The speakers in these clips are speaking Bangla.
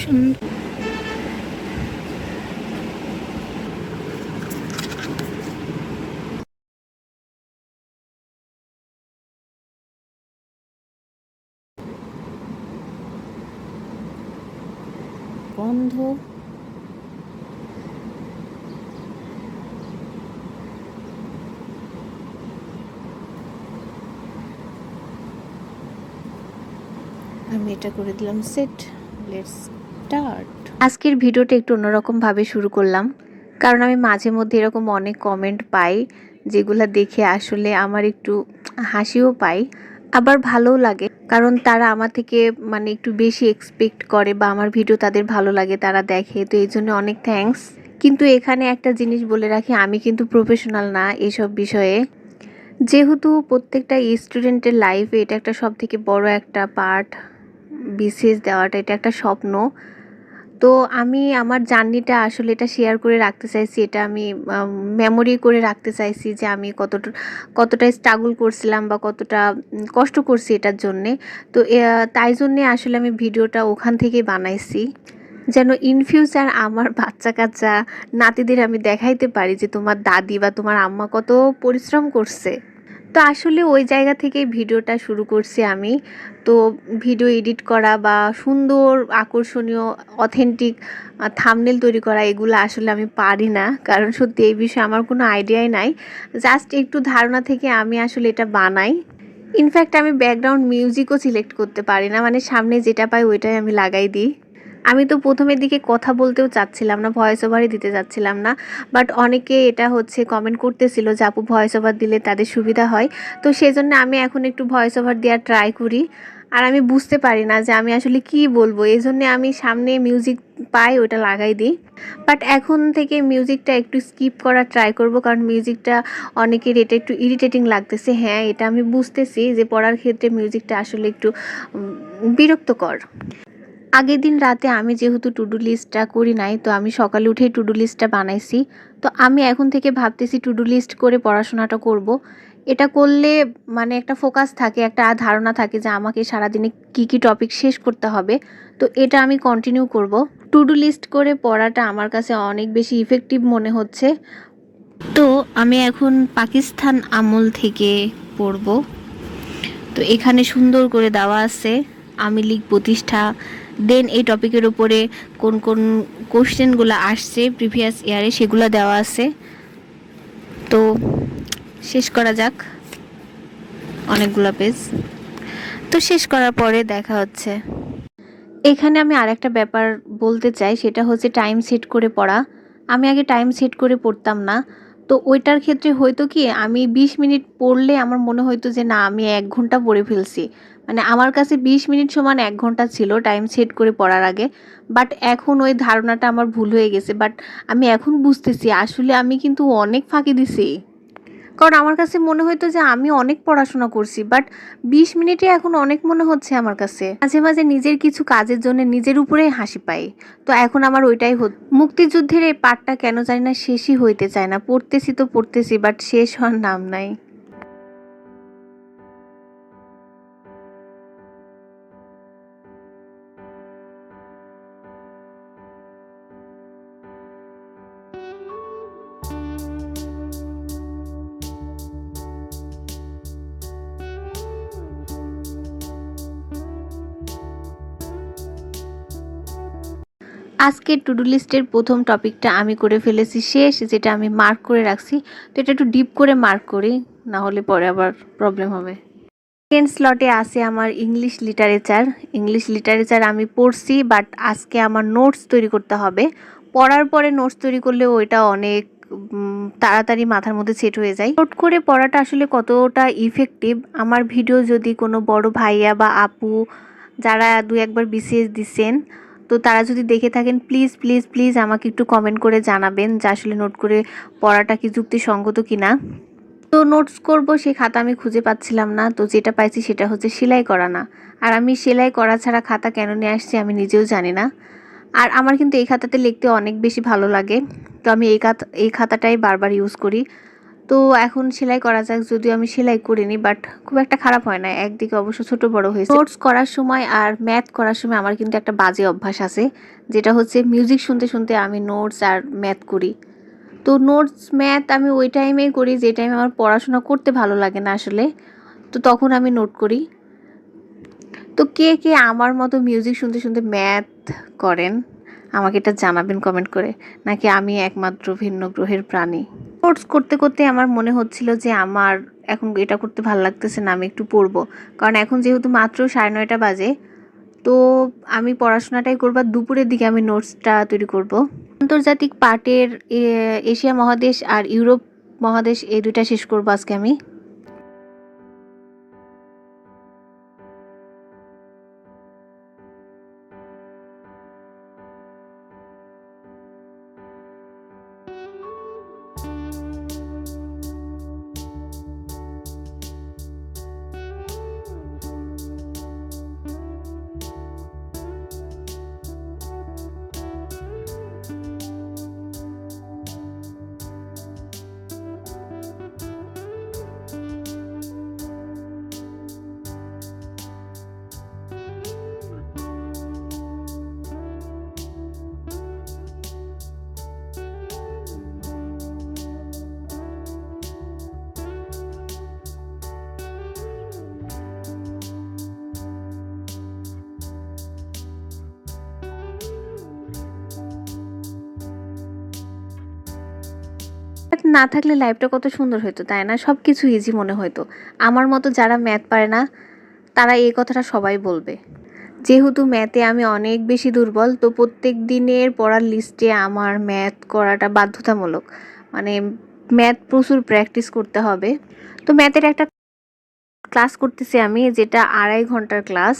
সুন্দর। বন্ধ। আমি এটা করে দিলাম সেট। Let's start. আজকের ভিডিওটা একটু অন্যরকম ভাবে শুরু করলাম, কারণ আমি মাঝে মধ্যে এরকম অনেক কমেন্ট পাই যেগুলা দেখে আসলে আমার একটু হাসিও পাই, আবার ভালোও লাগে, কারণ তারা আমার থেকে মানে একটু বেশি এক্সপেক্ট করে বা আমার ভিডিও তাদের ভালো লাগে, তারা দেখে, তো এই জন্য অনেক থ্যাঙ্কস। কিন্তু এখানে একটা জিনিস বলে রাখি, আমি কিন্তু প্রফেশনাল না এসব বিষয়ে। যেহেতু প্রত্যেকটা স্টুডেন্টের লাইফে এটা একটা সব থেকে বড় একটা পার্ট, বিসিএস দেওয়াটা এটা একটা স্বপ্ন। তো আমি আমার জার্নিটা আসলে এটা শেয়ার করে রাখতে চাইছি, এটা আমি মেমোরি করে রাখতে চাইছি যে আমি কতটা স্ট্রাগল করছিলাম বা কতটা কষ্ট করছি এটার জন্যে। তো তাই জন্যে আসলে আমি ভিডিওটা ওখান থেকেই বানাইছি, যেন ইন ফিউচার আমার বাচ্চা কাচ্চা নাতিদের আমি দেখাইতে পারি যে তোমার দাদি বা তোমার আম্মা কত পরিশ্রম করছে। তো আসলে ওই জায়গা থেকে ভিডিওটা শুরু করছি আমি। তো ভিডিও এডিট করা বা সুন্দর আকর্ষণীয় অথেন্টিক থাম্বনেল তৈরি করা এগুলো আসলে আমি পারি না, কারণ সত্যি এই বিষয়ে আমার কোনো আইডিয়াই নাই। জাস্ট একটু ধারণা থেকে আমি আসলে এটা বানাই। ইনফ্যাক্ট আমি ব্যাকগ্রাউন্ড মিউজিকও সিলেক্ট করতে পারি না, মানে সামনে যেটা পাই ওইটাই আমি লাগাই দিই। আমি তো প্রথমের দিকে কথা বলতেও চাচ্ছিলাম না, ভয়েস ওভারই দিতে চাচ্ছিলাম না, বাট অনেকে এটা হচ্ছে কমেন্ট করতেছিল যে আপু ভয়েস ওভার দিলে তাদের সুবিধা হয়। তো সেজন্য আমি এখন একটু ভয়েস ওভার দেওয়ার ট্রাই করি। আর আমি বুঝতে পারি না যে আমি আসলে কি বলবো, এই জন্য আমি সামনে মিউজিক পাই ওটা লাগাই দিই। বাট এখন থেকে মিউজিকটা একটু স্কিপ করার ট্রাই করব, কারণ মিউজিকটা অনেকের এটা একটু ইরিটেটিং লাগতেছে। হ্যাঁ, এটা আমি বুঝতেছি যে পড়ার ক্ষেত্রে মিউজিকটা আসলে একটু বিরক্তকর। আগের দিন রাতে আমি যেহেতু টু ডু লিস্টটা করি নাই, তো আমি সকালে উঠেই টু ডু লিস্টটা বানাইছি। তো আমি এখন থেকে ভাবতেছি টু ডু লিস্ট করে পড়াশোনাটা করব। এটা করলে মানে একটা ফোকাস থাকে, একটা ধারণা থাকে যে আমাকে সারাদিনে কি কি টপিক শেষ করতে হবে। তো এটা আমি কন্টিনিউ করব। টু ডু লিস্ট করে পড়াটা আমার কাছে অনেক বেশি ইফেক্টিভ মনে হচ্ছে। তো আমি এখন পাকিস্তান আমল থেকে পড়ব। তো এখানে সুন্দর করে দেওয়া আছে আওয়ামী লীগ প্রতিষ্ঠা, দেন এই টপিকের উপরে কোন কোন কোশ্চেনগুলো আসছে প্রিভিয়াস ইয়ারে সেগুলো দেওয়া আছে। তো শেষ করা যাক, অনেকগুলো পেজ। তো শেষ করার পরে দেখা হচ্ছে। এখানে আমি আরেকটা ব্যাপার বলতে চাই, সেটা হচ্ছে টাইম সেট করে পড়া। আমি আগে টাইম সেট করে পড়তাম না। তো ওইটার ক্ষেত্রে হয়তো কি আমি 20 মিনিট পড়লে আমার মনে হতো যে না আমি 1 ঘন্টা পড়ে ফেলছি, মানে আমার কাছে 20 মিনিট সমান 1 ঘন্টা ছিল টাইম সেট করে পড়ার আগে। বাট এখন ওই ধারণাটা আমার ভুল হয়ে গেছে। বাট আমি এখন বুঝতেছি আসলে আমি কিন্তু অনেক ফাঁকি দিছি, কারণ আমার কাছে মনে হতো যে আমি অনেক পড়াশোনা করছি, বাট 20 মিনিটে এখন অনেক মনে হচ্ছে আমার কাছে। মাঝে মাঝে নিজের কিছু কাজের জন্য নিজের উপরেই হাসি পাই। তো এখন আমার ওইটাই মুক্তিযুদ্ধের এই পার্টটা কেন জানি না শেষই হইতে চায় না, পড়তেছি তো পড়তেছি বাট শেষ হওয়ার নাম নাই। আজকের টু ডু লিস্টের প্রথম টপিকটা আমি করে ফেলেছি শেষ, যেটা আমি মার্ক করে রাখছি। তো এটা একটু ডিপ করে মার্ক করি, না হলে পরে আবার প্রবলেম হবে। সেকেন্ড স্লটে আছে আমার ইংলিশ লিটারেচার। ইংলিশ লিটারেচার আমি পড়ছি, বাট আজকে আমার নোটস তৈরি করতে হবে। পড়ার পরে নোটস তৈরি করলে ওইটা অনেক তাড়াতাড়ি মাথার মধ্যে সেট হয়ে যায়। নোট করে পড়াটা আসলে কতটা ইফেক্টিভ, আমার ভিডিও যদি কোনো বড় ভাইয়া বা আপু যারা 2-1বার বিসিএস দিচ্ছেন, তো তারা যদি দেখে থাকেন প্লিজ প্লিজ প্লিজ আমাকে একটু কমেন্ট করে জানাবেন যে আসলে নোট করে পড়াটা কি যুক্তিসঙ্গত কিনা। তো নোটস করব সেই খাতা আমি খুঁজে পাচ্ছিলাম না, তো যেটা পাইছি সেটা হচ্ছে সেলাই করা না। আর আমি সেলাই করা ছাড়া খাতা কেন নিয়ে আসছি আমি নিজেও জানি না। আর আমার কিন্তু এই খাতাতে লিখতে অনেক বেশি ভালো লাগে, তো আমি এই খাতাটাই বারবার ইউজ করি। তো এখন সেলাই করা যাক, যদিও আমি সেলাই করিনি, বাট খুব একটা খারাপ হয় না, একদিকে অবশ্য ছোট বড় হয়েছে। নোটস করার সময় আর ম্যাথ করার সময় আমার কিন্তু একটা বাজে অভ্যাস আছে, যেটা হচ্ছে মিউজিক শুনতে শুনতে আমি নোটস আর ম্যাথ করি। তো নোটস ম্যাথ আমি ওই টাইমেই করি যে টাইমে আমার পড়াশোনা করতে ভালো লাগে না আসলে, তো তখন আমি নোট করি। তো কে কে আমার মতো মিউজিক শুনতে শুনতে ম্যাথ করেন আমাকে এটা জানাবেন কমেন্ট করে, নাকি আমি একমাত্র ভিন্ন গ্রহের প্রাণী। কোর্স করতে করতে আমার মনে হচ্ছিল যে আমার এখন এটা করতে ভালো লাগতেছে না, আমি একটু পড়বো, কারণ এখন যেহেতু মাত্র 9:30 বাজে, তো আমি পড়াশোনাটাই করবো, দুপুরের দিকে আমি নোটসটা তৈরি করব। আন্তর্জাতিক পার্টের এশিয়া মহাদেশ আর ইউরোপ মহাদেশ এই দুইটা শেষ করবো আজকে আমি। না থাকলে লাইফটা কত সুন্দর হতো, তাই না? সব কিছু ইজি মনে হতো। আমার মতো যারা ম্যাথ পারে না তারা এই কথাটা সবাই বলবে। যেহেতু ম্যাথে আমি অনেক বেশি দুর্বল, তো প্রত্যেক দিনের পড়ার লিস্টে আমার ম্যাথ করাটা বাধ্যতামূলক। মানে ম্যাথ প্রচুর প্র্যাকটিস করতে হবে। তো ম্যাথের একটা ক্লাস করতেছি আমি, যেটা 2.5 ঘন্টার ক্লাস।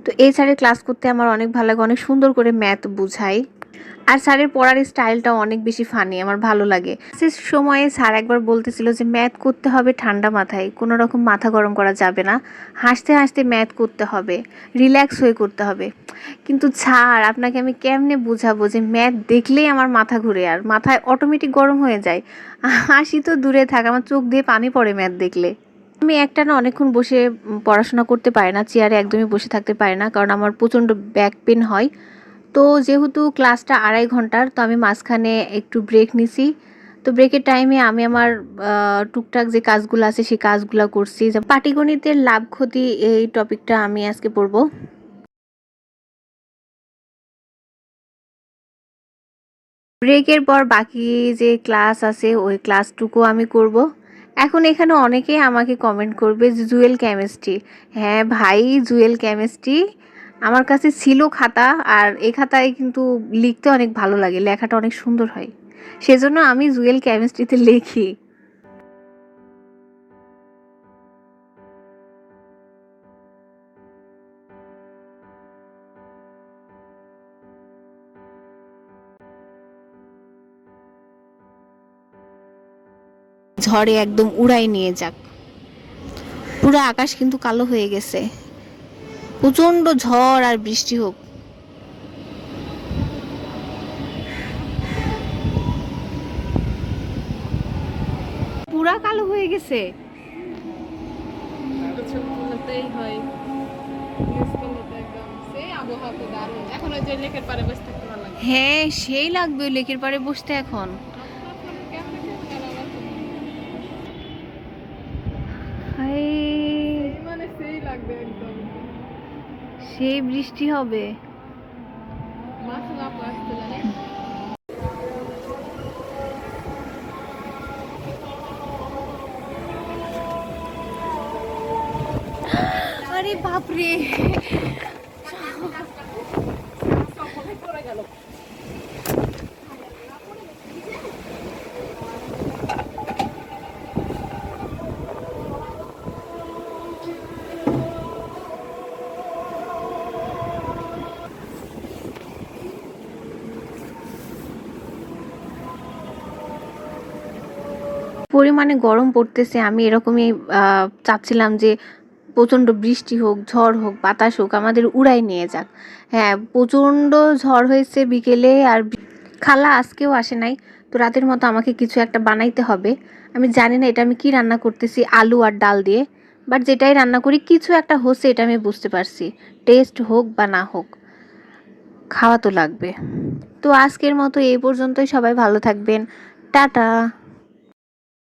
তো এই স্যারের ক্লাস করতে আমার অনেক ভালো লাগে, অনেক সুন্দর করে ম্যাথ বুঝায়। আর স্যারের পড়ার স্টাইলটাও অনেক বেশি ফানি, আমার ভালো লাগে। শেষ সময়ে স্যার একবার বলতেছিল যে ম্যাথ করতে হবে ঠান্ডা মাথায়, কোনো রকম মাথা গরম করা যাবে না, হাসতে হাসতে ম্যাথ করতে হবে, রিল্যাক্স হয়ে করতে হবে। কিন্তু স্যার আপনাকে আমি কেমনে বুঝাবো যে ম্যাথ দেখলেই আমার মাথা ঘুরে আর মাথায় অটোমেটিক গরম হয়ে যায়। হাসি তো দূরে থাক, আমার চোখ দিয়ে পানি পড়ে ম্যাথ দেখলে। আমি একটানা অনেকক্ষণ বসে পড়াশোনা করতে পারি না, চেয়ারে একদমই বসে থাকতে পারি না, কারণ আমার প্রচণ্ড ব্যাক পেন হয়। তো যেহেতু ক্লাসটা 2.5 ঘন্টার, তো আমি মাঝখানে একটু ব্রেক নিছি। তো ব্রেকের টাইমে আমি আমার টুকটাক যে কাজগুলো আছে সেই কাজগুলো করছি। যে পাটিগণিতের লাভ ক্ষতি এই টপিকটা আমি আজকে পড়বো। ব্রেকের পর বাকি যে ক্লাস আছে ওই ক্লাসটুকু আমি করব। এখন এখানে অনেকেই আমাকে কমেন্ট করবে যে জুয়েল কেমিস্ট্রি। হ্যাঁ ভাই, জুয়েল কেমিস্ট্রি আমার কাছে ছিল খাতা, আর এই খাতায় কিন্তু লিখতে অনেক ভালো লাগে, লেখাটা অনেক সুন্দর হয়, সেজন্য আমি জুয়েল কেমিস্ট্রিতে লিখি। ঝড়ে একদম উড়াই নিয়ে যাক, পুরো আকাশ কিন্তু কালো হয়ে গেছে, প্রচন্ড ঝড় আর বৃষ্টি হোক। পুরা কালো হয়ে গেছে। হ্যাঁ সেই লাগবে ওই লেকের পাড়ে বসতে এখন। সেই বৃষ্টি হবে। আরে বাপরে, পরিমাণে গরম পড়তেছে, আমি এরকমই চাচ্ছিলাম যে প্রচণ্ড বৃষ্টি হোক, ঝড় হোক, বাতাস হোক, আমাদের উড়াই নিয়ে যাক। হ্যাঁ প্রচণ্ড ঝড় হয়েছে বিকেলে, আর খালা আজকেও আসে নাই। তো রাতের মতো আমাকে কিছু একটা বানাইতে হবে। আমি জানি না এটা আমি কি রান্না করতেছি, আলু আর ডাল দিয়ে, বাট যেটাই রান্না করি কিছু একটা হচ্ছে, এটা আমি বুঝতে পারছি। টেস্ট হোক বা না হোক, খাওয়া তো লাগবে। তো আজকের মতো এই পর্যন্তই। সবাই ভালো থাকবেন। টাটা।